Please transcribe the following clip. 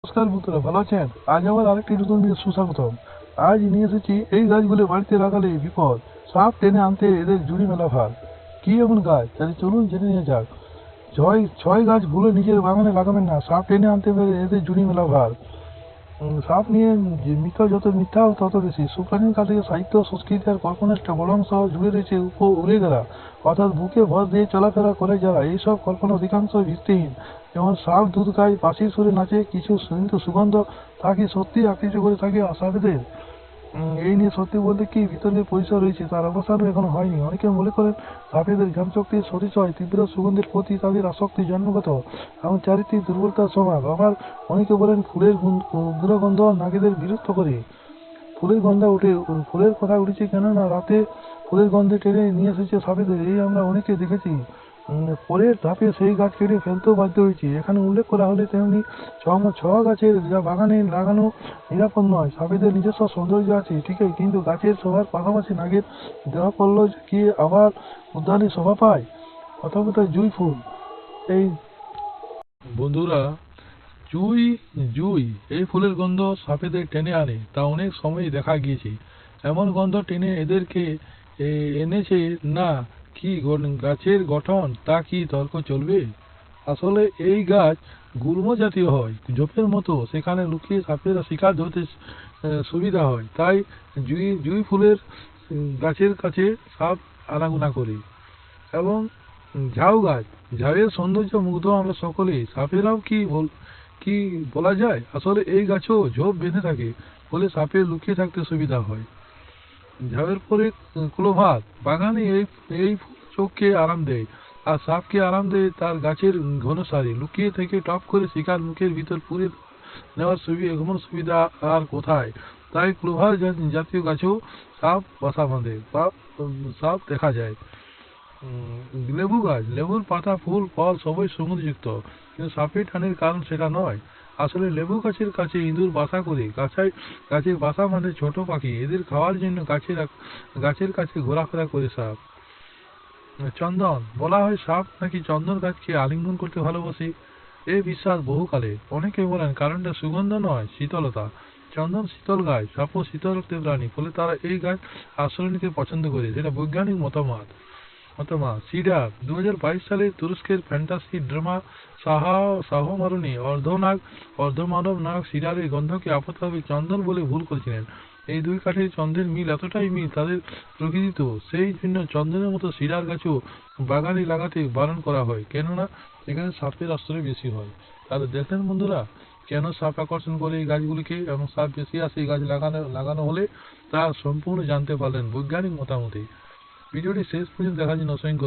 নমস্কার বন্ধুরা, ভালো আছেন? আজ আবার আরেকটি নতুন ভিডিও সুস্বাগতম। আজ নিয়ে এসেছি এই গাছগুলো বাড়িতে লাগালে বিপদ, সাপ টেনে আনতে এদের জুড়ি মেলা ভার। কি এমন গাছ, তাহলে চলুন জেনে নিয়ে যাক। ছয় ছয় গাছ ভুলে নিজের বাগানে লাগাবেন না, সাপ টেনে আনতে পেরে এদের জুড়ি মেলা ভার। সাপ নিয়ে যে যত মিথ্যা তত বেশি। সুপ্রাচীন কাল থেকে সাহিত্য, সংস্কৃতি আর কল্পনার একটা বড় অংশ জুড়ে রয়েছে উড়ে গেলা, অর্থাৎ বুকে ভর দিয়ে চলাফেরা করে যারা। এইসব কল্পনা অধিকাংশই ভিত্তিহীন। যেমন সাপ দুধ খায়, বাঁশির সুরে নাচে, কিছু কিন্তু সুগন্ধ তা কি সত্যি আকৃষ্ট করে থাকে সাপেদের? এই নিয়ে সত্যি বলতে কি ভিতরে পরিসর রয়েছে তার অবসানও এখনো হয়নি। অনেকে মনে করেন সাপেদের ঘ্রাণশক্তির সতিশয়, তীব্র সুগন্ধের প্রতি তাদের আসক্তি জন্মগত এবং চারিত্রিক দুর্বলতার স্বভাব। আবার অনেকে বলেন ফুলের দুর্গন্ধ নারীদের বিরক্ত করে। ফুলের কথা উঠেছে কেননা রাতে ফুলের গন্ধে টেনে নিয়ে এসেছে সাপেদের, এই আমরা অনেকে দেখেছি। পরের ধাপে সেই গাছ কেটে ফেলতেও বাধ্য হয়েছে। এখানে উল্লেখ করা হলে তেমনি ছ গাছের যা বাগানে লাগানো নিরাপদ নয়। সাপেদের নিজস্ব সৌন্দর্য আছে ঠিকই, কিন্তু গাছের শোভার পাশাপাশি নাগের দেহ পড়ল কি আবার উদ্যানে শোভা পায়? প্রথমত জুঁই ফুল। এই বন্ধুরা, জুঁই জুঁই এই ফুলের গন্ধ সাপেদের টেনে আনে, তা অনেক সময় দেখা গিয়েছে। এমন গন্ধ টেনে এদেরকে এনেছে না কি গাছের গঠন, তা কি তর্ক চলবে? আসলে এই গাছ গুল্ম জাতীয় হয়, ঝোপের মতো, সেখানে লুকিয়ে সাপেরা শিকার ধরতে সুবিধা হয়। তাই জুঁই ফুলের গাছের কাছে সাপ আনাগোনা করে। এবং ঝাউ গাছ, ঝাউয়ের সৌন্দর্য মুগ্ধ আমরা সকলেই। সাপেরাও কি বলা যায়? আসলে এই গাছও ঝোপ বেঁধে থাকে বলে সাপের লুকিয়ে থাকতে সুবিধা হয়। ঝাউয়ের পরে ক্লোভার, বাগানে এই ফুল চোখকে আরাম দেয় আর সাপকে আরাম দেয় তার গাছের ঘন সারি। লুকিয়ে থেকে টপ করে শিকার মুখের ভিতর পুরে নেওয়ার এমন সুবিধা আর কোথায়? তাই ক্লোভার জাতীয় গাছেও সাপ বাসা বাঁধে বা সাপ দেখা যায়। লেবু গাছ, লেবুর পাতা, ফুল, ফল সবই সুগন্ধিযুক্ত, কিন্তু সাপের টানের কারণ সেটা নয়। আসলে লেবু গাছের কাছে ইঁদুর বাসা করে। গাছে বাসা বাঁধে ছোট পাখি, এদের খাওয়ার জন্য গাছের কাছে ঘোরাফেরা করে সাপ। চন্দন, বলা হয় সাপ নাকি চন্দন গাছকে আলিঙ্গন করতে ভালোবাসে। এই বিশ্বাস বহুকালে। অনেকে বলেন কারণটা সুগন্ধ নয়, শীতলতা। চন্দন শীতল গাছ, সাপও শীতল রক্তের প্রাণী, ফলে তারা এই গাছ আশ্রয় নিতে পছন্দ করে। সেটা বৈজ্ঞানিক মতামত। সিডার, 2022 সালে তুরস্কের ফ্যান্টাসি ড্রামা শাহমারুনি অর্ধমানব নায়ক সিডারের গন্ধকে আপত্তিভাবে চন্দন বলে ভুল করেছিলেন। এই দুই কাঠের চন্দ্রের মিল এতটাই মিল তাদের প্রকৃতিতে, সেই জন্য চন্দনের মতো সিডার গাছও বাগানে লাগাতে বারণ করা হয়, কেননা এখানে সাপের আশ্রয় বেশি হয়। তাহলে দেখলেন বন্ধুরা, কেন সাপ আকর্ষণ করে এই গাছগুলিকে এবং সাপ বেশি আসে এই গাছ লাগানো হলে? তা সম্পূর্ণ জানতে পারলেন বৈজ্ঞানিক মতামতে। ভিডিওটি শেষ পর্যন্ত দেখার জন্য অসংখ্য